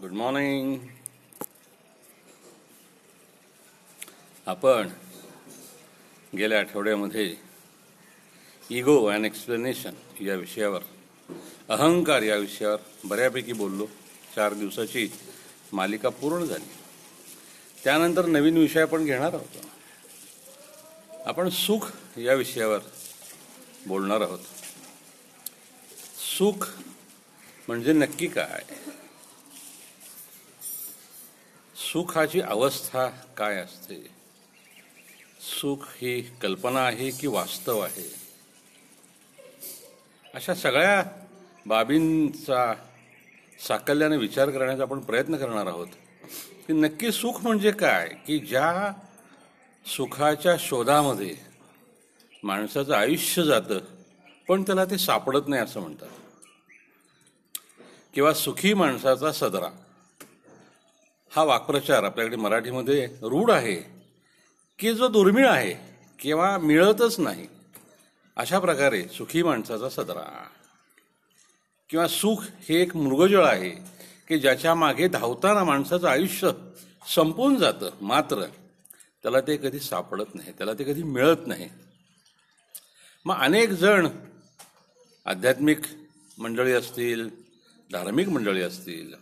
Good morning. आपण गेल्या आठवड्यामध्ये इगो अँड एक्सप्लेनेशन या विषयावर, अहंकार या विषयावर बऱ्यापैकी बोललो. 4 दिवसाची मालिका पूर्ण झाली. त्यानंतर नवीन विषय आपण घेणार आहोत. आपण सुख या विषयावर बोलणार आहोत. सुख म्हणजे नक्की काय? सुखाची अवस्था काय असते? सुख ही कल्पना आहे की वास्तव आहे? अशा सगळ्या बाबींचा साकल्याने विचार करण्याचा आपण प्रयत्न करणार आहोत की नक्की सुख म्हणजे काय, की ज्या सुखाच्या शोधामध्ये माणसाचं आयुष्य जातं पण त्याला ते सापडत नाही असं म्हणतात. किंवा सुखी माणसाचा सदरा हा वाक्प्रचार आपल्याकडे मराठीमध्ये रूढ आहे की जो दुर्मिळ आहे किंवा मिळतच नाही. अशा प्रकारे सुखी माणसाचा सदरा किंवा सुख हे एक मृगजळ आहे की ज्याच्या मागे धावताना माणसाचं आयुष्य संपून जातं, मात्र त्याला ते कधी सापडत नाही, त्याला ते कधी मिळत नाही. मग अनेक जण, आध्यात्मिक मंडळी असतील, धार्मिक मंडळी असतील,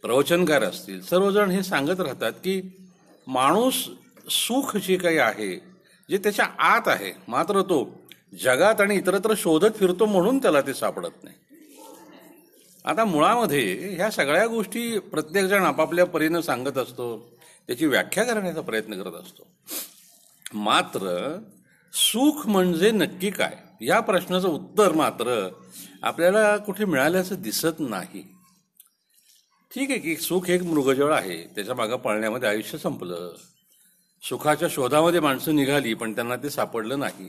प्रवचनकार असतील, सर्वजण हे सांगत राहतात की माणूस सुख जे काही आहे, जे त्याच्या आत आहे, मात्र तो जगात आणि इतरत्र शोधत फिरतो म्हणून त्याला ते सापडत नाही. आता मुळामध्ये ह्या सगळ्या गोष्टी प्रत्येकजण आपापल्या परीनं सांगत असतो, त्याची व्याख्या करण्याचा प्रयत्न करत असतो. मात्र सुख म्हणजे नक्की काय या प्रश्नाचं उत्तर मात्र आपल्याला कुठे मिळाल्याचं दिसत नाही. ठीक आहे की सुख एक मृगजळ आहे, त्याच्या मागं पळण्यामध्ये आयुष्य संपलं. सुखाच्या शोधामध्ये माणसं निघाली पण त्यांना ते सापडलं नाही.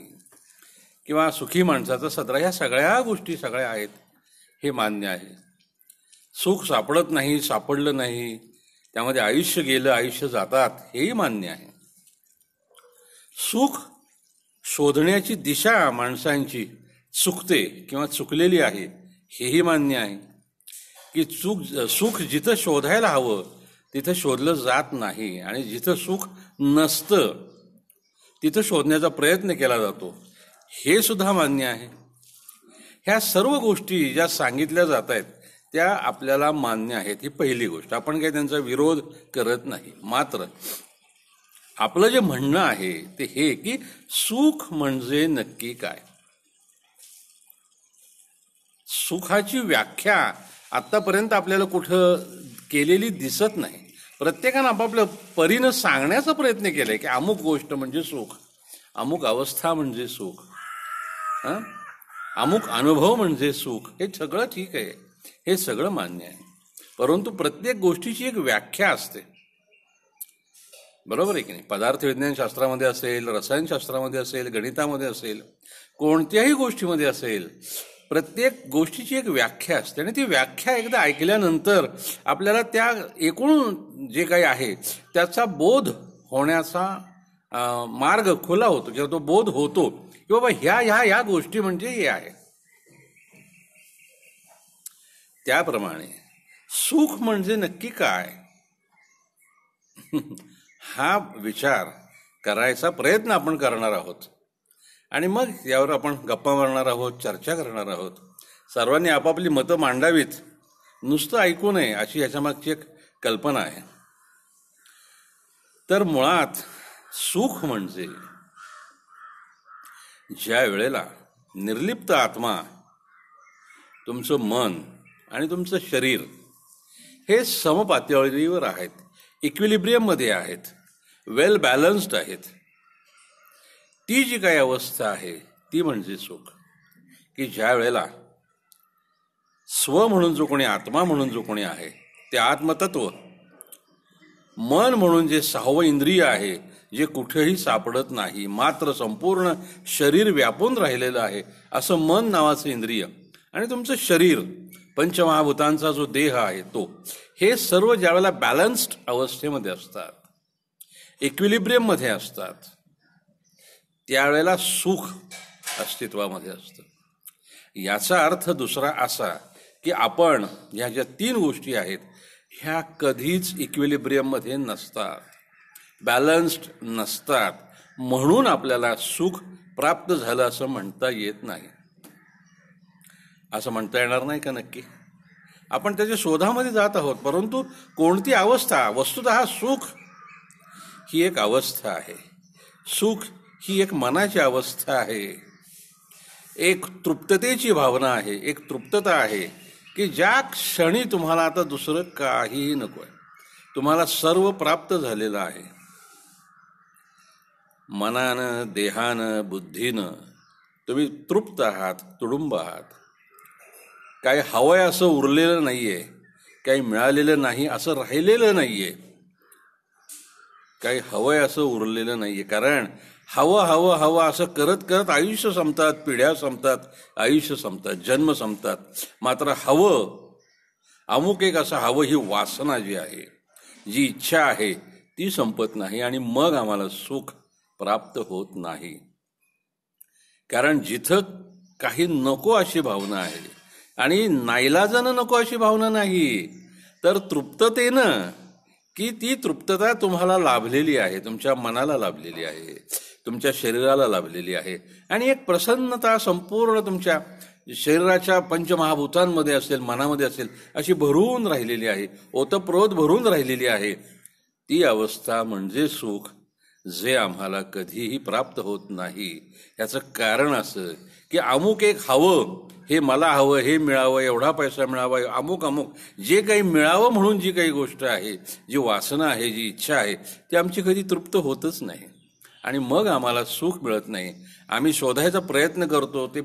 किंवा सुखी माणसाचा सदरा, ह्या सगळ्या गोष्टी सगळ्या आहेत, हे मान्य आहे. सुख सापडत नाही, सापडलं नाही, त्यामध्ये आयुष्य गेलं, आयुष्य जातात, हेही मान्य आहे. सुख शोधण्याची दिशा माणसांची चुकते किंवा चुकलेली आहे, हेही मान्य आहे. की सुख जिथं शोधायला हवं तिथं शोधलं जात नाही आणि जिथं सुख नसतं तिथं शोधण्याचा प्रयत्न केला जातो, हे सुद्धा मान्य आहे. ह्या सर्व गोष्टी ज्या सांगितल्या जात आहेत त्या आपल्याला मान्य आहेत, ही पहिली गोष्ट. आपण काही त्यांचा विरोध करत नाही. मात्र आपलं जे म्हणणं आहे ते हे की सुख म्हणजे नक्की काय? सुखाची व्याख्या आतापर्यंत आपल्याला कुठं केलेली दिसत नाही. प्रत्येकानं आपापल्या परीनं सांगण्याचा प्रयत्न केलाय की अमुक गोष्ट म्हणजे सुख, अमुक अवस्था म्हणजे सुख, अमुक अनुभव म्हणजे सुख. हे सगळं ठीक आहे, हे सगळं मान्य आहे. परंतु प्रत्येक गोष्टीची एक व्याख्या असते, बरोबर आहे की नाही? पदार्थ विज्ञान शास्त्रामध्ये असेल, रसायनशास्त्रामध्ये असेल, गणितामध्ये असेल, कोणत्याही गोष्टीमध्ये असेल, प्रत्येक गोष्टीची एक व्याख्या असते आणि ती व्याख्या एकदा ऐकल्यानंतर आपल्याला त्या एकूण जे काही आहे त्याचा बोध होण्याचा मार्ग खुला होतो, किंवा तो बोध होतो की बाबा ह्या गोष्टी म्हणजे हे आहे. त्याप्रमाणे सुख म्हणजे नक्की काय हा विचार करायचा प्रयत्न आपण करणार आहोत. आणि मग यावर आपण गप्पा मारणार आहोत, चर्चा करणार आहोत. सर्वांनी आपापली मतं मांडावीत, नुसतं ऐकू नये अशी याच्यामागची एक कल्पना आहे. तर मुळात सुख म्हणजे ज्या वेळेला निर्लिप्त आत्मा, तुमचं मन आणि तुमचं शरीर हे समपातळीवर आहेत, इक्विलिब्रियममध्ये आहेत, वेल बॅलन्स्ड आहेत, ती जी काही अवस्था आहे ती म्हणजे सुख. की ज्या वेळेला स्व म्हणून जो कोणी, आत्मा म्हणून जो कोणी आहे ते आत्मतत्व, मन म्हणून जे 6वं इंद्रिय आहे जे कुठेही सापडत नाही, मात्र संपूर्ण शरीर व्यापून राहिलेलं आहे, असं मन नावाचं इंद्रिय, आणि तुमचं शरीर, पंचमहाभूतांचा जो देह आहे तो, हे सर्व ज्यावेळेला बॅलन्स्ड अवस्थेमध्ये असतात, इक्विलिब्रियममध्ये असतात, त्यावेळेला सुख अस्तित्वामध्ये असतं. याचा अर्थ दुसरा असा की आपण ह्या ज्या 3 गोष्टी आहेत ह्या कधीच इक्विलिब्रियममध्ये नसतात, बॅलन्स्ड नसतात, म्हणून आपल्याला सुख प्राप्त झालं असं म्हणता येत नाही. असं म्हणता येणार नाही का नक्की? आपण त्याच्या शोधामध्ये जात आहोत, परंतु कोणती अवस्था? वस्तुतः सुख ही एक अवस्था आहे. सुख ही एक मनाची अवस्था आहे, एक तृप्ततेची भावना आहे, एक तृप्तता आहे की ज्या क्षणी तुम्हाला आता दुसरं काहीही नको आहे, तुम्हाला सर्व प्राप्त झालेलं आहे. मनानं, देहानं, बुद्धीनं तुम्ही तृप्त आहात, तुडुंब आहात. काही हवंय असं उरलेलं नाहीये, काही मिळालेलं नाही असं राहिलेलं नाहीये, काही हवंय असं उरलेलं नाहीये. कारण हवं हवं हवं असं करत करत आयुष्य संपतात, पिढ्या संपतात, आयुष्य संपतात, जन्म संपतात. मात्र हवं, अमुक एक असं हवं, ही वासना जी आहे, जी इच्छा आहे ती संपत नाही आणि मग आम्हाला सुख प्राप्त होत नाही. कारण जिथं काही नको अशी भावना आहे आणि नाईलाजानं नको अशी भावना नाही, तर तृप्ततेनं, की ती तृप्तता तुम्हाला लाभलेली आहे, तुमच्या मनाला लाभलेली आहे, तुमच्या शरीराला लाभलेली आहे आणि एक प्रसन्नता संपूर्ण तुमच्या शरीराच्या पंचमहाभूतांमध्ये असेल, मनामध्ये असेल, अशी भरून राहिलेली आहे, ओतप्रोत भरून राहिलेली आहे. ती अवस्था म्हणजे सुख, जे आम्हाला कधीही प्राप्त होत नाही. याचं कारण असं की अमुक एक हवं, हे मला हवं, हे मिळावं, एवढा पैसा मिळावा, अमुक अमुक जे काही मिळावं म्हणून जी काही गोष्ट आहे, जी वासना आहे, जी इच्छा आहे, ती आमची कधी तृप्त होतच नाही आणि मग आम्हाला सुख मिळत नाही. आम्ही शोधायचा प्रयत्न करतो ते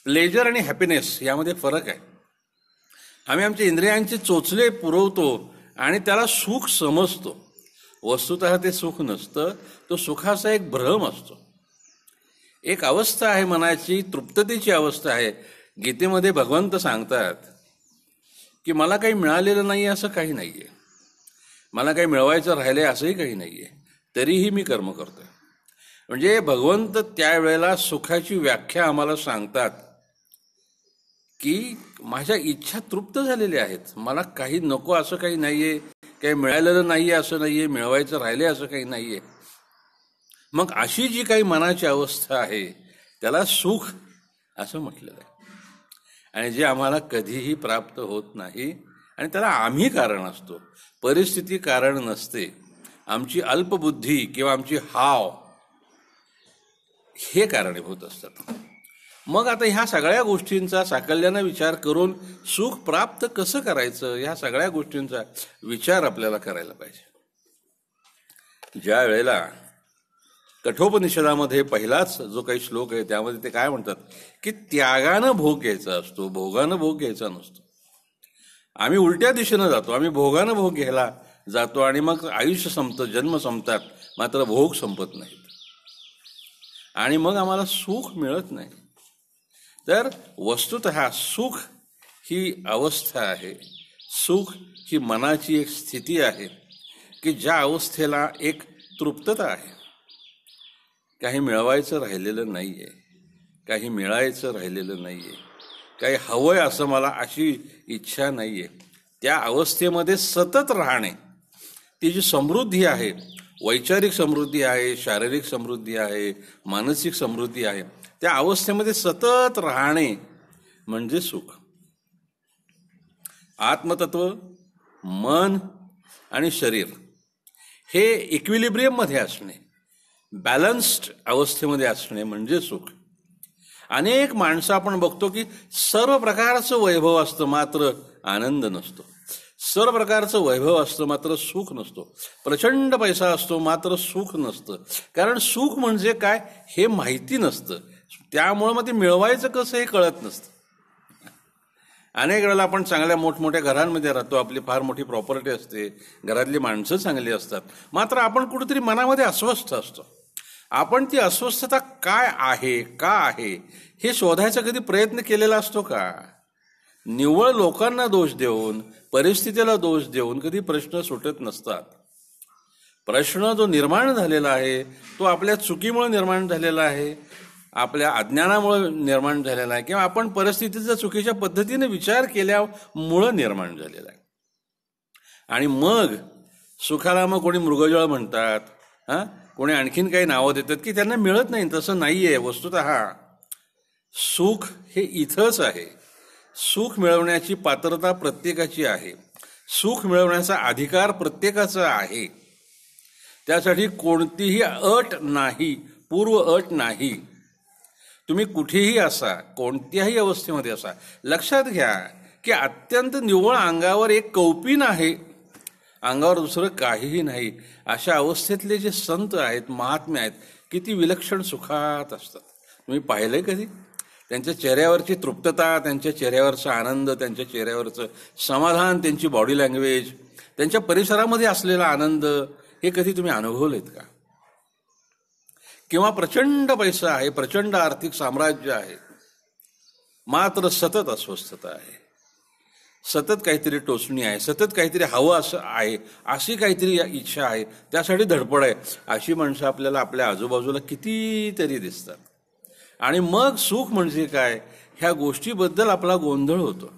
प्लेजर आणि हॅपीनेस यामध्ये फरक आहे. आम्ही आमच्या इंद्रियांचे चोचले पुरवतो आणि त्याला सुख समजतो. वस्तुतः ते सुख नसतं, तो सुखाचा एक भ्रम असतो, एक अवस्था आहे, मनाची तृप्ततेची अवस्था आहे. गीतेमध्ये भगवंत सांगतात की मला काही मिळालेलं नाही असं काही नाहीये, मला काही मिळवायचं राहिलंय असंही काही नाहीये, तरीही मी कर्म करतोय. म्हणजे भगवंत त्यावेळेला सुखाची व्याख्या आम्हाला सांगतात की माझ्या इच्छा तृप्त झालेल्या आहेत, मला काही नको असं काही नाहीये, काही मिळालेलं नाहीये असं नाहीये, मिळवायचं राहिले असं काही नाहीये. मग अशी जी काही मनाची अवस्था आहे त्याला सुख असं म्हटलेलं आहे आणि जे आम्हाला कधीही प्राप्त होत नाही आणि त्याला आम्ही कारण असतो, परिस्थिती कारण नसते. आमची अल्पबुद्धी किंवा आमची हाव हे कारणीभूत असतात. मग आता ह्या सगळ्या गोष्टींचा साकल्यानं विचार करून सुख प्राप्त कसं करायचं, ह्या सगळ्या गोष्टींचा विचार आपल्याला करायला पाहिजे. ज्या वेळेला कठोपनिषदामध्ये पहिलाच जो काही श्लोक आहे त्यामध्ये ते काय म्हणतात की त्यागानं भोग घ्यायचा असतो, भोगानं भोग घ्यायचा नसतो. आम्ही उलट्या दिशेनं जातो, आम्ही भोगानं भोग घ्यायला जातो आणि मग आयुष्य संपतं, जन्म संपतात, मात्र भोग संपत नाहीत आणि मग आम्हाला सुख मिळत नाही. तर वस्तुतः सुख ही अवस्था आहे, सुख ही मनाची एक स्थिती आहे की ज्या अवस्थेला एक तृप्तता आहे, काही मिळवायचं राहिलेलं नाहीये, काही मिळायचं राहिलेलं नाहीये, काही हवंय असं मला अशी इच्छा नाहीये. त्या अवस्थेमध्ये सतत राहणे, ती जी समृद्धी आहे, वैचारिक समृद्धी आहे, शारीरिक समृद्धी आहे, मानसिक समृद्धी आहे, त्या अवस्थेमध्ये सतत राहणे म्हणजे सुख. आत्मतत्व, मन आणि शरीर हे इक्विलिब्रियममध्ये असणे, बॅलन्स्ड अवस्थेमध्ये असणे म्हणजे सुख. अनेक माणसं आपण बघतो की सर्व प्रकारचं वैभव असतं मात्र आनंद नसतो, सर्व प्रकारचं वैभव असतं मात्र सुख नसतो, प्रचंड पैसा असतो मात्र सुख नसतं. कारण सुख म्हणजे काय हे माहिती नसतं, त्यामुळं मग ते मिळवायचं कसं हे कळत नसतं. अनेक वेळेला आपण चांगल्या मोठमोठ्या घरांमध्ये राहतो, आपली फार मोठी प्रॉपर्टी असते, घरातली माणसं चांगली असतात, मात्र आपण कुठेतरी मनामध्ये अस्वस्थ असतो. आपण ती अस्वस्थता काय आहे, का आहे हे शोधायचा कधी प्रयत्न केलेला असतो का? निव्वळ लोकांना दोष देऊन, परिस्थितीला दोष देऊन कधी प्रश्न सुटत नसतात. प्रश्न जो निर्माण झालेला आहे तो आपल्या चुकीमुळे निर्माण झालेला आहे, आपल्या अज्ञानामुळे निर्माण झालेला आहे, किंवा आपण परिस्थितीचा चुकीच्या पद्धतीने विचार केल्यामुळं निर्माण झालेला आहे. आणि मग सुखाला मग कोणी मृगजळ म्हणतात, कोणी आणखीन काही नावं देतात की त्यांना मिळत नाही. तसं नाहीये. वस्तुतः सुख हे इथंच आहे. सुख मिळवण्याची पात्रता प्रत्येकाची आहे. सुख मिळवण्याचा अधिकार प्रत्येकाचा आहे. त्यासाठी कोणतीही अट नाही, पूर्व अट नाही. तुम्ही कुठेही असा, कोणत्याही अवस्थेमध्ये असा, लक्षात घ्या की अत्यंत निव्वळ अंगावर एक कौपीन आहे, अंगावर दुसरं काहीही नाही. अशा अवस्थेतले जे संत आहेत, महात्मे आहेत, किती विलक्षण सुखात असतात. तुम्ही पाहिलंय कधी? त्यांच्या चेहऱ्यावरची तृप्तता, त्यांच्या चेहऱ्यावरचा आनंद, त्यांच्या चेहऱ्यावरचं समाधान, त्यांची बॉडी लँग्वेज, त्यांच्या परिसरामध्ये असलेला आनंद, हे कधी तुम्ही अनुभवलेत का? किंवा प्रचंड पैसा आहे, प्रचंड आर्थिक साम्राज्य आहे, मात्र सतत अस्वस्थता आहे, सतत काहीतरी टोचणी आहे, सतत काहीतरी हवं असं आहे, अशी काहीतरी इच्छा आहे, त्यासाठी धडपड आहे. अशी माणसं आपल्याला आपल्या आजूबाजूला कितीतरी दिसतात. आणि मग सुख म्हणजे काय, ह्या गोष्टीबद्दल आपला गोंधळ होतो.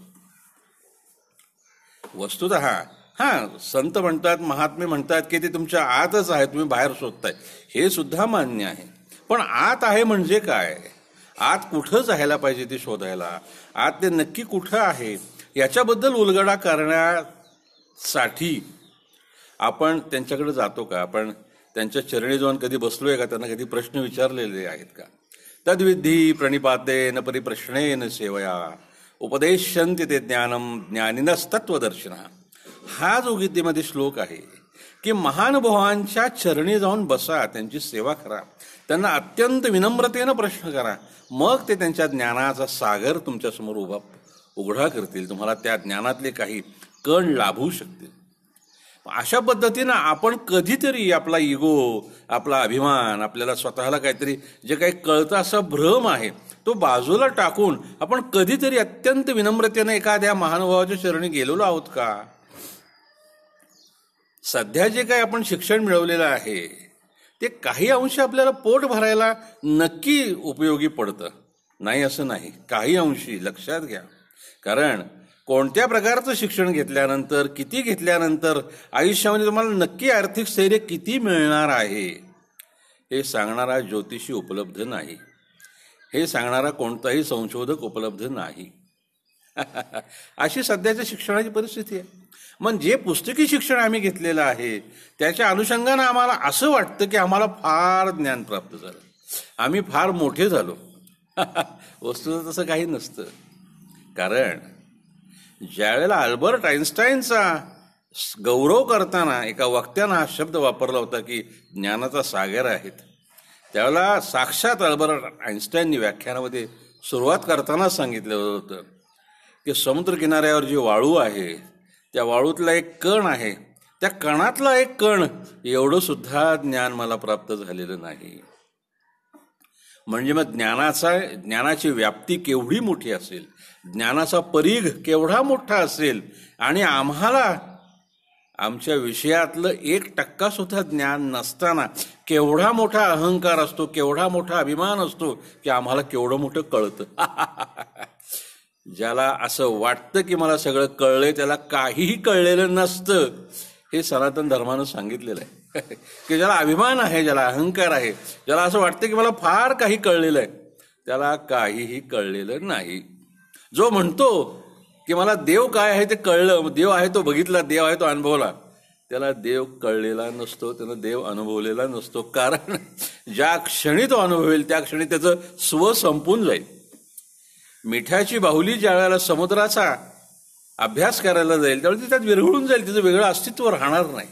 वस्तुतः संत म्हणतात, महात्मे म्हणतात की ते तुमच्या आतच आहे, तुम्ही बाहेर शोधताय, हे सुद्धा मान्य आहे. पण आत आहे म्हणजे काय? आत कुठं जायला पाहिजे ते शोधायला, आत ते नक्की कुठं आहे याच्याबद्दल उलगडा करण्यासाठी आपण त्यांच्याकडे जातो का? आपण त्यांच्या चरणी जाऊन कधी बसलोय का? त्यांना कधी प्रश्न विचारलेले आहेत का? तद्विधी प्रणिपातेन परिप्रश्नेन सेवया उपदेशन्ति ते ज्ञानम ज्ञानिनस्तत्वदर्शिनः. हा जो गीतेमध्ये श्लोक आहे की महानुभावांच्या चरणी जाऊन बसा, त्यांची सेवा करा, त्यांना अत्यंत विनम्रतेनं प्रश्न करा, मग ते त्यांच्या ज्ञानाचा सागर तुमच्यासमोर उघडा करतील, तुम्हाला त्या ज्ञानातले काही कण लाभू शकतील. अशा पद्धतीनं आपण कधीतरी आपला इगो, आपला अभिमान, आपल्याला स्वतःला काहीतरी जे काही कळतं असा भ्रम आहे तो बाजूला टाकून आपण कधीतरी अत्यंत विनम्रतेने एखाद्या महानुभावाच्या चरणी गेलेलो आहोत का? सध्या जे काही आपण शिक्षण मिळवलेलं आहे ते काही अंश आपल्याला पोट भरायला नक्की उपयोगी पडतं, नाही असं नाही, काही अंशी. लक्षात घ्या. कारण कोणत्या प्रकारचं शिक्षण घेतल्यानंतर, किती घेतल्यानंतर आयुष्यामध्ये तुम्हाला नक्की आर्थिक स्थैर्य किती मिळणार आहे हे सांगणारा ज्योतिषी उपलब्ध नाही, हे सांगणारा कोणताही संशोधक उपलब्ध नाही. अशी सध्याच्या शिक्षणाची परिस्थिती आहे. मग जे पुस्तकी शिक्षण आम्ही घेतलेलं आहे त्याच्या अनुषंगानं आम्हाला असं वाटतं की आम्हाला फार ज्ञान प्राप्त झालं, आम्ही फार मोठे झालो. वस्तुतः तसं काही नसतं. कारण ज्यावेळेला अल्बर्ट आइन्स्टाईनचा गौरव करताना एका वक्त्यानं हा शब्द वापरला होता की ज्ञानाचा सागर आहेत, त्यावेळेला साक्षात अल्बर्ट आइन्स्टाईननी व्याख्यानामध्ये सुरुवात करताना सांगितलं होतं की समुद्रकिनाऱ्यावर जी वाळू आहे त्या वाळूतला एक कण आहे, त्या कणातला एक कण एवढं सुद्धा ज्ञान मला प्राप्त झालेलं नाही. म्हणजे मग ज्ञानाची व्याप्ती केवढी मोठी असेल, ज्ञानाचा परीघ केवढा मोठा असेल, आणि आम्हाला आमच्या विषयातलं 1% सुद्धा ज्ञान नसताना केवढा मोठा अहंकार असतो, केवढा मोठा अभिमान असतो की आम्हाला केवढं मोठं कळतं. ज्याला असं वाटतं की मला सगळं कळलंय त्याला काहीही कळलेलं नसतं, हे सनातन धर्मानं सांगितलेलं आहे. की ज्याला अभिमान आहे, ज्याला अहंकार आहे, ज्याला असं वाटतं की मला फार काही कळलेलं आहे, त्याला काहीही कळलेलं नाही. जो म्हणतो की मला देव काय आहे ते कळलं, देव आहे तो बघितला, देव आहे तो अनुभवला, त्याला देव कळलेला नसतो, त्यानं देव अनुभवलेला नसतो. कारण ज्या क्षणी तो अनुभवेल त्या क्षणी त्याचं स्व संपून जाईल. मिठाची बाहुली ज्या वेळेला समुद्राचा अभ्यास करायला जाईल त्यावेळी ती त्यात विरघळून जाईल, तिचं वेगळं अस्तित्व राहणार नाही.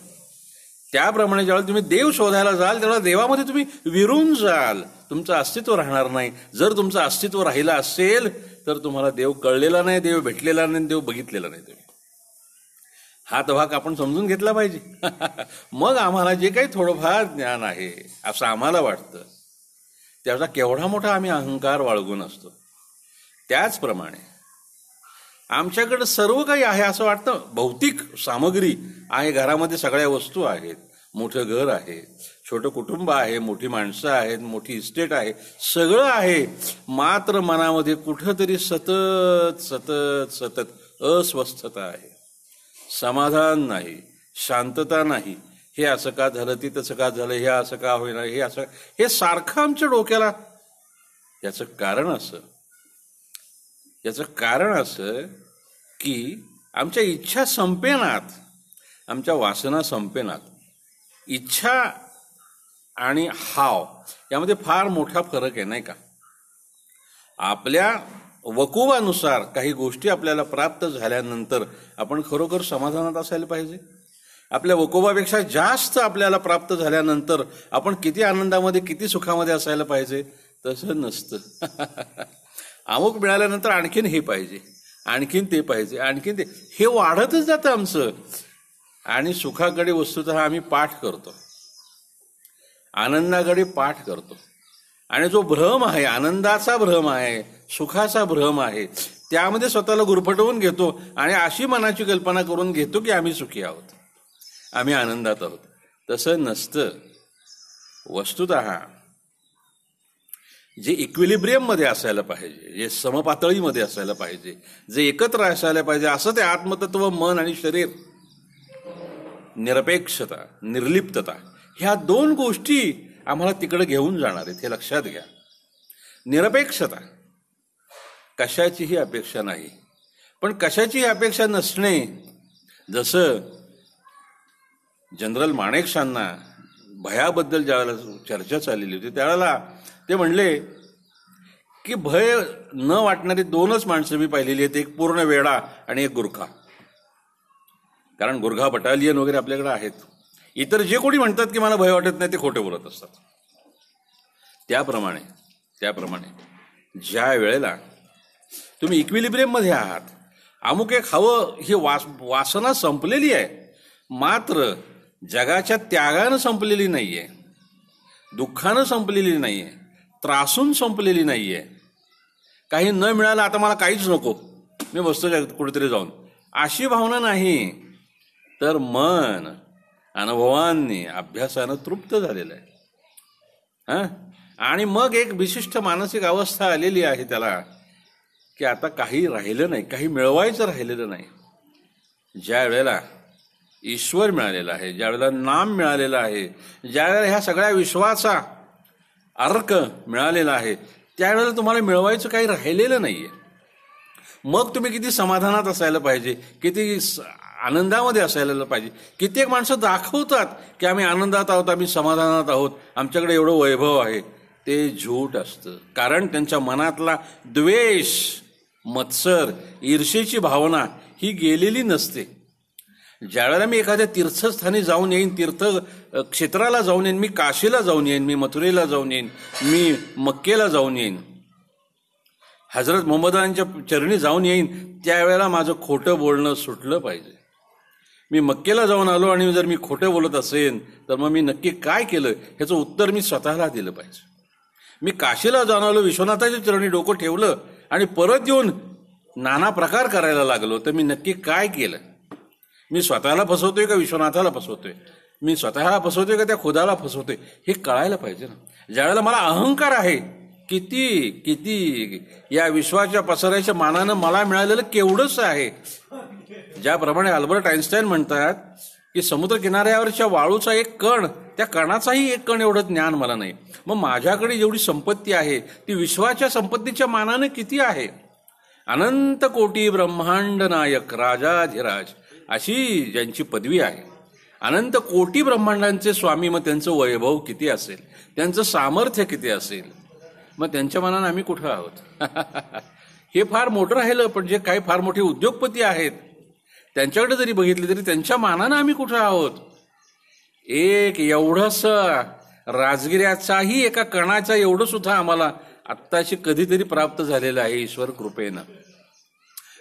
त्याप्रमाणे ज्यावेळेला तुम्ही देव शोधायला जाल त्यावेळेला देवामध्ये तुम्ही विरून जाल, तुमचं अस्तित्व राहणार नाही. जर तुमचं अस्तित्व राहिलं असेल तर तुम्हाला देव कळलेला नाही, देव भेटलेला नाही, देव बघितलेला नाही. तुम्ही हा भाग आपण समजून घेतला पाहिजे. मग आम्हाला जे काही थोडंफार ज्ञान आहे असं आम्हाला वाटतं त्याचा केवढा मोठा आम्ही अहंकार बाळगून असतो. त्याचप्रमाणे आमच्याकडे सर्व काही आहे असं वाटतं, भौतिक सामग्री आहे, घरामध्ये सगळ्या वस्तू आहेत, मोठं घर आहे, छोटं कुटुंब आहे, मोठी माणसं आहेत, मोठी इस्टेट आहे, सगळं आहे, मात्र मनामध्ये कुठंतरी सतत सतत सतत अस्वस्थता आहे, समाधान नाही, शांतता नाही. हे असं का झालं, ते तसं का झालं, हे असं का होईना, हे असं, हे सारखं आमच्या डोक्याला. याचं कारण असं की आमच्या इच्छा संपेनात, आमच्या वासना संपेनात. इच्छा आणि हाव यामध्ये फार मोठा फरक आहे, नाही का? आपल्या वकुवानुसार काही गोष्टी आपल्याला प्राप्त झाल्यानंतर आपण खरोखर समाधानात असायला पाहिजे. आपल्या वकुवापेक्षा जास्त आपल्याला प्राप्त झाल्यानंतर आपण किती आनंदामध्ये, किती सुखामध्ये असायला पाहिजे. तसं नसतं. अमुक मिळाल्यानंतर आणखीन हे पाहिजे, आणखीन ते पाहिजे, आणखीन ते, हे वाढतच जातं आमचं. आणि सुखाकडे वस्तुतः आम्ही पाठ करतो, आनंदाकडे पाठ करतो. आणि जो भ्रम आहे, आनंदाचा भ्रम आहे, सुखाचा भ्रम आहे, त्यामध्ये स्वतःला गुरफटवून घेतो आणि अशी मनाची कल्पना करून घेतो की आम्ही सुखी आहोत, आम्ही आनंदात आहोत. तसं नसतं. वस्तुतः जे इक्विलिब्रियम मध्ये असायला पाहिजे, जे समपातळीमध्ये असायला पाहिजे, जे एकत्र असायला पाहिजे, असं ते आत्मतत्व, मन आणि शरीर, निरपेक्षता, निर्लिप्तता, ह्या दोन गोष्टी आम्हाला तिकडे घेऊन जाणार आहेत, हे लक्षात घ्या. निरपेक्षता, कशाचीही अपेक्षा नाही. पण कशाचीही अपेक्षा नसणे, जसं जनरल माणेकशांना भयाबद्दल ज्यावेळेला चर्चा चाललेली होती त्यावेळेला ते म्हणले की भय न वाटणारी दोनच माणसं मी पाहिलेली आहेत, एक पूर्ण वेडा आणि एक गुरखा. कारण गुरखा बटालियन वगैरे आपल्याकडे आहेत. इतर जे कोणी म्हणतात की मला भय वाटत नाही ते खोटे बोलत असतात. त्याप्रमाणे ज्या वेळेला तुम्ही इक्विलिब्रियम मध्ये आहात, अमुक एक हवं, ही वासना संपलेली आहे, मात्र जगाच्या त्यागानं संपलेली नाहीये, दुःखानं संपलेली नाहीये, त्रासून संपलेली नाहीये. काही न मिळालं आता मला काहीच नको, मी बसतो कुठेतरी जाऊन, अशी भावना नाही. तर मन अनुभवांनी, अभ्यासानं तृप्त झालेलं आहे. आणि मग एक विशिष्ट मानसिक अवस्था आलेली आहे त्याला की आता काही राहिलं नाही, काही मिळवायचं राहिलेलं नाही. ज्या वेळेला ईश्वर मिळालेला आहे, ज्या वेळेला नाम मिळालेलं आहे, ज्या वेळेला ह्या सगळ्या विश्वाचा अर्क मिळालेला आहे, त्यावेळेला तुम्हाला मिळवायचं काही राहिलेलं नाहीये. मग तुम्ही किती समाधानात असायला पाहिजे, किती आनंदामध्ये असायला पाहिजे. कित्येक माणसं दाखवतात की आम्ही आनंदात आहोत, आम्ही समाधानात आहोत, आमच्याकडे एवढं वैभव आहे. ते झूट असतं. कारण त्यांच्या मनातला द्वेष, मत्सर, ईर्षेची भावना ही गेलेली नसते. ज्यावेळेला मी एखाद्या तीर्थस्थानी जाऊन येईन, तीर्थ क्षेत्राला जाऊन येईन, मी काशीला जाऊन येईन, मी मथुरेला जाऊन येईन, मी मक्केला जाऊन येईन, हजरत मोहम्मदांच्या चरणी जाऊन येईन, त्यावेळेला माझं खोटं बोलणं सुटलं पाहिजे. मी मक्केला जाऊन आलो आणि जर मी खोटं बोलत असेन तर मग मी नक्की काय केलं ह्याचं उत्तर मी स्वतःला दिलं पाहिजे. मी काशीला जाऊन आलो, विश्वनाथाच्या चरणी डोकं ठेवलं आणि परत येऊन नाना प्रकार करायला लागलो, तर मी नक्की काय केलं? मी स्वतःला फसवतोय का विश्वनाथाला फसवतोय? मी स्वतःला फसवतोय का त्या खुदाला फसवतोय? हे कळायला पाहिजे ना. ज्यावेळेला मला अहंकार आहे, किती किती या विश्वाच्या पसरायच्या मानानं मला मिळालेलं केवढंच आहे. ज्याप्रमाणे अल्बर्ट आइन्स्टाईन म्हणतात की समुद्र किनाऱ्यावरच्या वाळूचा एक कण, त्या कणाचाही एक कण एवढं ज्ञान मला नाही. मग माझ्याकडे जेवढी संपत्ती आहे ती विश्वाच्या संपत्तीच्या मानानं किती आहे? अनंत कोटी ब्रह्मांड नायक राजाधिराज अशी ज्यांची पदवी आहे, अनंत कोटी ब्रह्मांडांचे स्वामी, मग त्यांचं वैभव किती असेल, त्यांचं सामर्थ्य किती असेल, मग त्यांच्या मनानं आम्ही कुठं आहोत? हे फार मोठं राहिलं, पण जे काही फार मोठे उद्योगपती आहेत त्यांच्याकडे जरी बघितले तरी त्यांच्या मानानं आम्ही कुठं आहोत? एक एवढंच राजगिऱ्याचाही एका कणाचा एवढं सुद्धा आम्हाला आत्ताशी कधीतरी प्राप्त झालेलं आहे ईश्वर कृपेनं.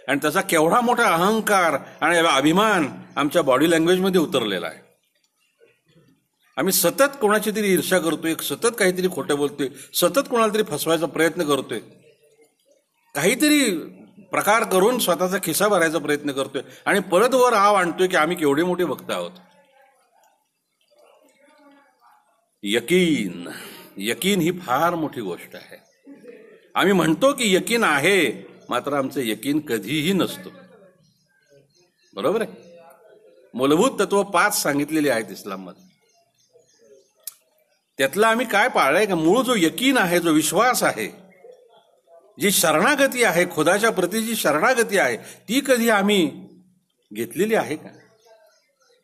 आणि त्याचा केवढा मोठा अहंकार आणि अभिमान आमच्या बॉडी लँग्वेजमध्ये उतरलेला आहे. आम्ही सतत कोणाची तरी ईर्ष्या करतोय, सतत काहीतरी खोटं बोलतोय, सतत कोणाला तरी फसवायचा प्रयत्न करतोय, काहीतरी प्रकार करून स्वतःचा खिसा भरायचा प्रयत्न करतोय आणि परत वर आव आणतोय की आम्ही केवढे मोठे भक्त आहोत. यकीन, यकीन ही फार मोठी गोष्ट आहे. आम्ही म्हणतो की यकीन आहे, मात्र आमचं यकीन कधीही नसतो. बरोबर आहे. मूलभूत तत्व 5 सांगितलेली आहेत इस्लाममध्ये. त्यातलं आम्ही काय पाळलंय का? मूळ जो यकीन आहे, जो विश्वास आहे, जी शरणागती आहे, खुदाच्या प्रती जी शरणागती आहे, ती कधी आम्ही घेतलेली आहे का?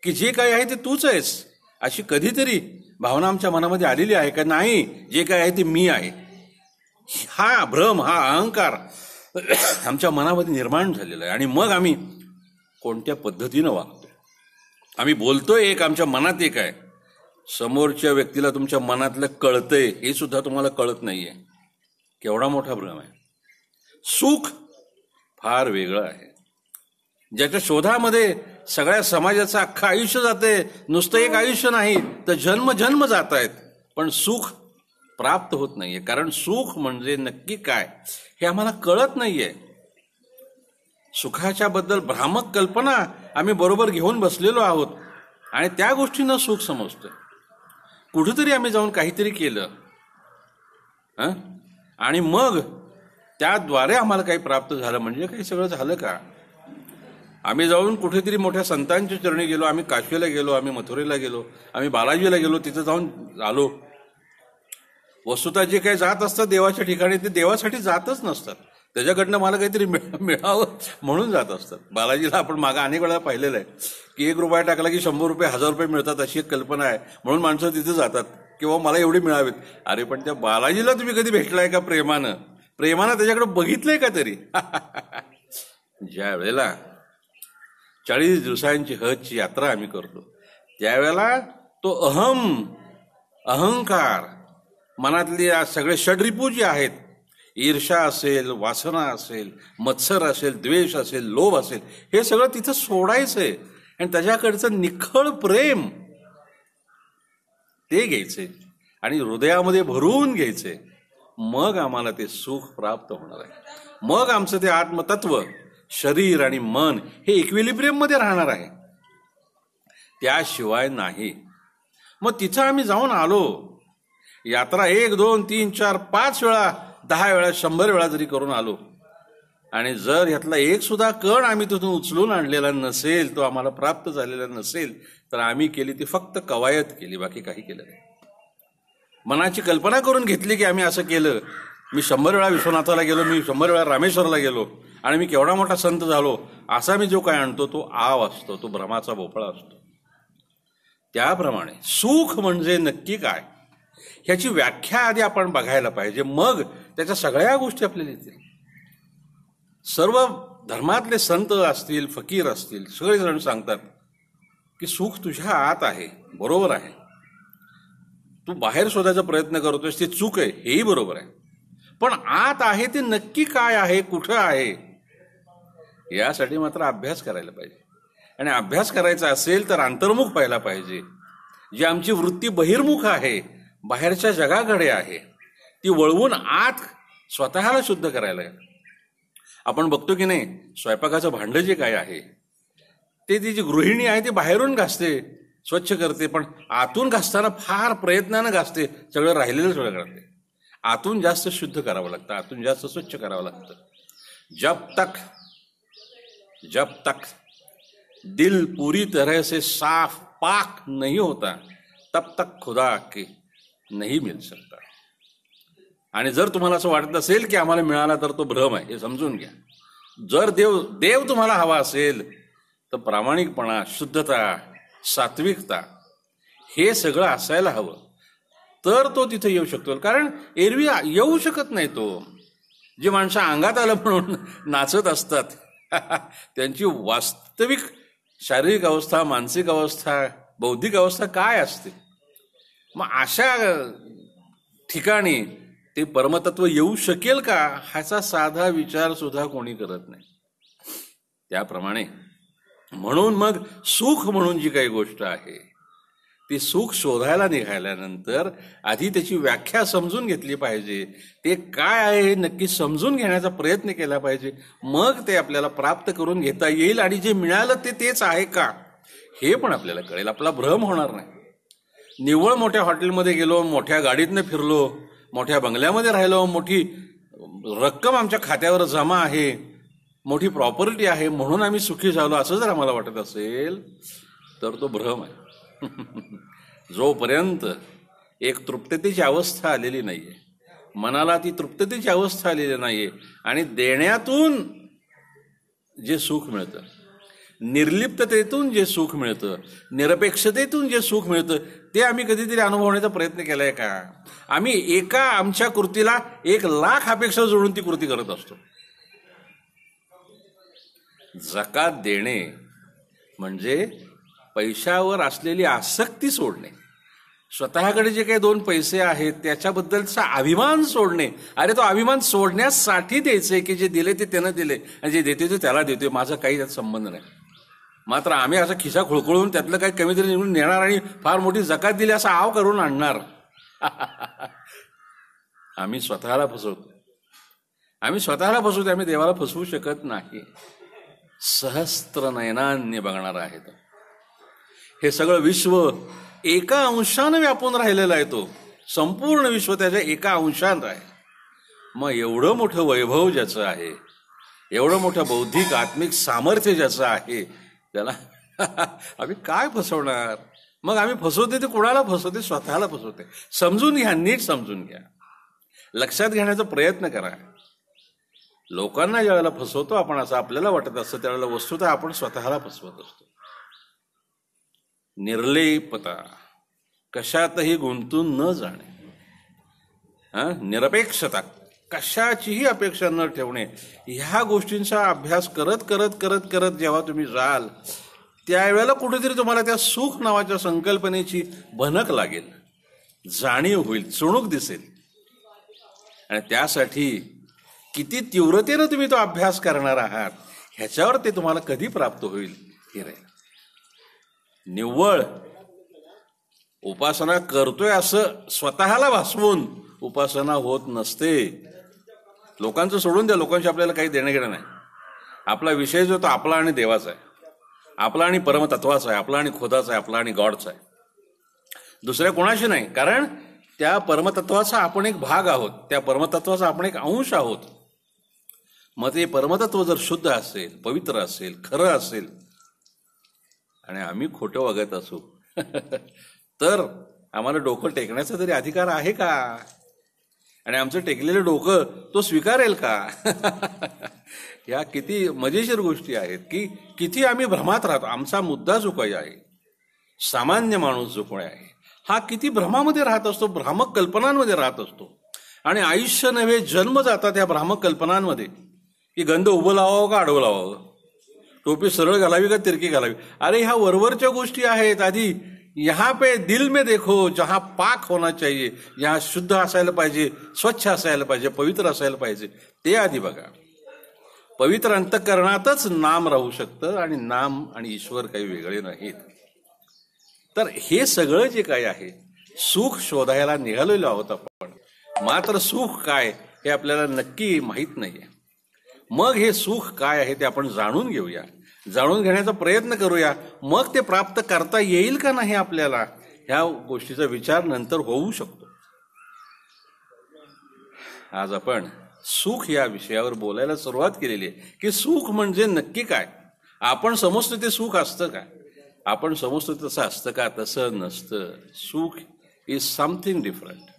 की जे काही आहे ते तूच आहेस अशी कधीतरी भावना आमच्या मनामध्ये आलेली आहे का? नाही, जे काय आहे ते मी आहे. हा भ्रम, हा अहंकार आमच्या मनामध्ये निर्माण झालेला आहे. आणि मग आम्ही कोणत्या पद्धतीनं वागतो. आम्ही बोलतोय एक, आमच्या मनात एक आहे. समोरच्या व्यक्तीला तुमच्या मनातलं कळतंय हे सुद्धा तुम्हाला कळत नाहीये. केवढा मोठा भ्रम आहे. सुख फार वेगळं आहे, ज्याच्या शोधामध्ये सगळ्या समाजाचं अख्खं आयुष्य जाते. नुसतं एक आयुष्य नाही तर जन्म जात आहेत, पण सुख प्राप्त होत नाहीये. कारण सुख म्हणजे नक्की काय हे आम्हाला कळत नाहीये. सुखाच्या बद्दल भ्रामक कल्पना आम्ही बरोबर घेऊन बसलेलो आहोत आणि त्या गोष्टींना सुख समजतोय. कुठेतरी आम्ही जाऊन काहीतरी केलं आणि मग त्याद्वारे आम्हाला काही प्राप्त झालं म्हणजे काही सगळं झालं का? आम्ही जाऊन कुठेतरी मोठ्या संतांच्या चरणी गेलो, आम्ही काशीला गेलो, आम्ही मथुरेला गेलो, आम्ही बालाजीला गेलो, तिथं जाऊन आलो. वस्तुतः जे काही जात असतात देवाच्या ठिकाणी ते देवासाठी जातच नसतात. त्याच्याकडनं मला काहीतरी मिळावं म्हणून जात असतात. बालाजीला आपण मागं अनेक वेळा पाहिलेलं आहे की 1 रुपया टाकला की 100 रुपये 1000 रुपये मिळतात, अशी एक कल्पना आहे. म्हणून माणसं तिथे जातात किंवा मला एवढे मिळावेत. अरे पण त्या बालाजीला तुम्ही कधी भेटलाय का? प्रेमानं त्याच्याकडे बघितलंय का तरी? ज्या वेळेला 40 दिवसांची हजची यात्रा आम्ही करतो त्यावेळेला तो अहंकार, मनातली सगळे षड्रिपू जे आहेत, ईर्षा असेल, वासना असेल, मत्सर असेल, द्वेष असेल, लोभ असेल, हे सगळं तिथं सोडायचंय आणि त्याच्याकडचं निखळ प्रेम ते घ्यायचे आणि हृदयामध्ये भरून घ्यायचे. मग आम्हाला ते सुख प्राप्त होणार आहे. मग आमचं ते आत्मतत्व, शरीर आणि मन हे इक्विलिब्रियम मध्ये राहणार आहे. त्याशिवाय नाही. मग तिथं आम्ही जाऊन आलो. यात्रा 1, 2, 3, 4, 5 वेळा, 10 वेळा, 100 वेळा जरी करून आलो आणि जर यातला एक सुद्धा कण आम्ही तिथून उचलून आणलेला नसेल, तो आम्हाला प्राप्त झालेला नसेल, तर आम्ही केली ती फक्त कवायत केली, बाकी काही केलं नाही. मनाची कल्पना करून घेतली की आम्ही असं केलं. मी 100 वेळा विश्वनाथाला गेलो, मी 100 वेळा रामेश्वरला गेलो आणि मी केवढा मोठा संत झालो, असा मी जो काय आणतो तो आव असतो, तो भ्रमाचा भोपळा असतो. त्याप्रमाणे सुख म्हणजे नक्की काय ह्याची व्याख्या आधी आपण बघायला पाहिजे. मग त्याच्या सगळ्या गोष्टी आपल्याला येतील. सर्व धर्मातले संत असतील, फकीर असतील, सगळेजण सांगतात की सुख तुझ्या आत आहे. बरोबर आहे. तू बाहेर शोधायचा प्रयत्न करतोयस ते चूक आहे, हेही बरोबर आहे. पण आत आहे ते नक्की काय आहे, कुठं आहे, यासाठी मात्र अभ्यास करायला पाहिजे. आणि अभ्यास करायचा असेल तर अंतर्मुख पाहायला पाहिजे. जी आमची वृत्ती बहिर्मुख आहे, बाहेरच्या जगाकडे आहे, ती वळवून आत स्वतःला शुद्ध करायला. आपण बघतो की नाही, स्वयंपाकाचं भांडं जे काय आहे ते ती जी गृहिणी आहे ती बाहेरून घासते, स्वच्छ करते, पण आतून घासताना फार प्रयत्नानं घासते, सगळं राहिलेलं सगळं करते. आतून जास्त शुद्ध करावं लागतं, आतून जास्त स्वच्छ करावं लागतं. जब तक दिल पूरी तरह से साफ पाक नहीं होता तब तक खुदा के नहीं मिल सकता. आणि जर तुम्हाला असं वाटत असेल की आम्हाला मिळाला तर तो भ्रम आहे, हे समजून घ्या. जर देव तुम्हाला हवा असेल तर प्रामाणिकपणा, शुद्धता, सात्विकता हे सगळं असायला हवं, तर तो तिथे येऊ शकतो. कारण एरवी येऊ शकत नाही तो. जी माणसं अंगात आलं म्हणून नाचत असतात त्यांची वास्तविक शारीरिक अवस्था, मानसिक अवस्था, बौद्धिक अवस्था काय असते? मग अशा ठिकाणी ते परमतत्व येऊ शकेल का ह्याचा साधा विचार सुद्धा कोणी करत नाही. त्याप्रमाणे म्हणून मग सुख म्हणून जी काही गोष्ट आहे ती सुख शोधायला निघाल्यानंतर आधी त्याची व्याख्या समजून घेतली पाहिजे. ते काय आहे हे नक्की समजून घेण्याचा प्रयत्न केला पाहिजे. मग ते आपल्याला प्राप्त करून घेता येईल आणि जे मिळालं ते तेच आहे का हे पण आपल्याला कळेल. आपला भ्रम होणार नाही. निव्वळ मोठ्या हॉटेलमध्ये गेलो, मोठ्या गाडीतनं फिरलो, मोठ्या बंगल्यामध्ये राहिलो, मोठी रक्कम आमच्या खात्यावर जमा आहे, मोठी प्रॉपर्टी आहे म्हणून आम्ही सुखी झालो असं जर आम्हाला वाटत असेल तर तो भ्रम आहे. जोपर्यंत एक तृप्ततेची अवस्था आलेली नाहीये, मनाला ती तृप्ततेची अवस्था आलेली नाहीये आणि देण्यातून जे सुख मिळतं, निर्लिप्ततेतून जे सुख मिळतं, निरपेक्षतेतून जे सुख मिळतं ते आम्ही कधीतरी अनुभवण्याचा प्रयत्न केलाय का? आम्ही आमच्या कृतीला 1,00,000 अपेक्षा जोडून ती कृती करत असतो. जकात देणे म्हणजे पैशावर असलेली आसक्ती सोडणे, स्वतःकडे जे काही 2 पैसे आहेत त्याच्याबद्दलचा अभिमान सोडणे. अरे तो अभिमान सोडण्यासाठी द्यायचे की जे दिले ते त्यानं दिले आणि जे देते ते त्याला देतोय, माझा काही त्यात संबंध नाही. मात्र आम्ही असा खिसा खुळखुळून त्यातलं काही कमीतरी निवडून नेणार आणि फार मोठी जकात दिली असा आव करून आणणार. आम्ही स्वतःला फसवतो, आम्ही देवाला फसवू शकत नाही. सहस्त्र नयनांनी बघणार आहेत. हे सगळं विश्व एका अंशानं व्यापून राहिलेला आहे. तो संपूर्ण विश्व त्याच्या एका अंशात आहे. मग एवढं मोठं वैभव ज्याचं आहे, एवढं मोठं बौद्धिक आत्मिक सामर्थ्य ज्याचं आहे, त्याला आम्ही काय फसवणार? मग आम्ही फसवते ते कोणाला फसवते? स्वतःला फसवते. समजून घ्या, नीट समजून घ्या, लक्षात घेण्याचा प्रयत्न करा. लोकांना ज्यावेळेला फसवतो आपण असं आपल्याला वाटत असतं त्यावेळेला वस्तुतः आपण स्वतःला फसवत असतो. निर्लेपता, कशातही गुंतून न जाणे, निरपेक्षता, कशाचीही अपेक्षा न ठेवणे, ह्या गोष्टींचा अभ्यास करत करत करत करत जेव्हा तुम्ही जाल त्यावेळेला कुठेतरी तुम्हाला त्या सुख नावाच्या संकल्पनेची भनक लागेल, जाणीव होईल, चुणूक दिसेल. आणि त्यासाठी किती तीव्रतेनं तुम्ही तो अभ्यास करणार आहात ह्याच्यावर ते तुम्हाला कधी प्राप्त होईल हे राहील. निव्वळ उपासना करतोय असं स्वतःला भासवून उपासना होत नसते. लोकांचं सोडून द्या, लोकांशी आपल्याला काही देणं घेणं नाही. आपला विषय जो तो आपला आणि देवाचा आहे, आपला आणि परमतत्वाचा आहे, आपला आणि खोदाचा आहे, आपला आणि गॉडचा आहे, दुसऱ्या कोणाशी नाही. कारण त्या परमतत्वाचा आपण एक भाग आहोत, त्या परमतत्वाचा आपण एक अंश आहोत. मग ते परमतत्व जर शुद्ध असेल, पवित्र असेल, खरं असेल आणि आम्ही खोटं वागत असू तर आम्हाला डोकं टेकण्याचा तरी अधिकार आहे का? आणि आमचं टेकलेलं डोकं तो स्वीकारेल का? या किती मजेशीर गोष्टी आहेत की किती आम्ही भ्रमात राहतो. आमचा मुद्दा जो काही आहे, सामान्य माणूस जो कोणी आहे हा किती भ्रमामध्ये राहत असतो, भ्रामक कल्पनांमध्ये राहत असतो. आणि आयुष्य नव्हे जन्म जातात या भ्रामक कल्पनांमध्ये की गंध उभं लावावं का आडवं लावावं, टोपी सरळ घालावी का तिरकी घालावी. अरे ह्या वरवरच्या गोष्टी आहेत. आधी यहाँ पे दिल में देखो, जहां पाक होना चाहिए, यहाँ शुद्ध असायला पाहिजे, स्वच्छ असायला पाहिजे, पवित्र असायला पाहिजे, ते आधी बघा. पवित्र अंतःकरणातच नाम राहू शकतं आणि नाम आणि ईश्वर काही वेगळे नाहीत. तर हे सगळं जे काही आहे सुख शोधायला निघालेलो आहोत आपण. मात्र सुख काय हे आपल्याला नक्की माहीत नाहीये. मग हे सुख काय आहे ते आपण जाणून घेऊया, जाणून घेण्याचा प्रयत्न करूया. मग ते प्राप्त करता येईल का नाही आपल्याला ह्या गोष्टीचा विचार नंतर होऊ शकतो. आज आपण सुख या विषयावर बोलायला सुरुवात केलेली आहे की सुख म्हणजे नक्की काय. आपण समजतो ते सुख असतं का? आपण समजतो तसं असतं का? तसं नसतं. सुख इज समथिंग डिफरंट.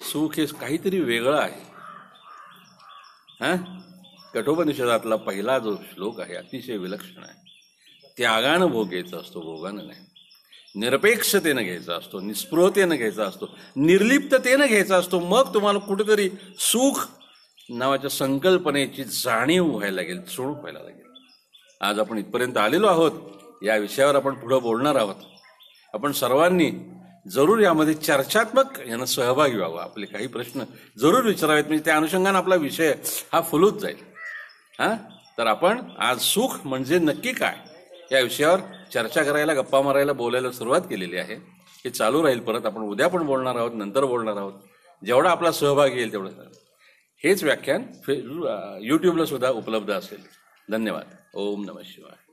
सुख हे काहीतरी वेगळं आहे. कठोपनिषदातला पहिला जो श्लोक आहे अतिशय विलक्षण आहे. त्यागानं भोग घ्यायचा असतो, भोगानं नाही. निरपेक्षतेनं घ्यायचा असतो, निस्पृहतेनं घ्यायचा असतो, निर्लिप्ततेनं घ्यायचा असतो. मग तुम्हाला कुठेतरी सुख नावाच्या संकल्पनेची जाणीव व्हायला लागेल, चुणूक व्हायला लागेल. आज आपण इथपर्यंत आलेलो आहोत. या विषयावर आपण पुढे बोलणार आहोत. आपण सर्वांनी जरूर यामध्ये चर्चात्मक यानं सहभागी व्हावं. आपले काही प्रश्न जरूर विचारावेत, म्हणजे त्या अनुषंगाने आपला विषय हा फुलूत जाईल. तर आपण आज सुख म्हणजे नक्की काय या विषयावर चर्चा करायला, गप्पा मारायला, बोलायला सुरुवात केलेली आहे. हे चालू राहील. परत आपण उद्या पण बोलणार आहोत, नंतर बोलणार आहोत. जेवढा आपला सहभाग येईल तेवढं. हेच व्याख्यान युट्यूबला सुद्धा उपलब्ध असेल. धन्यवाद. ओम नमः शिवाय.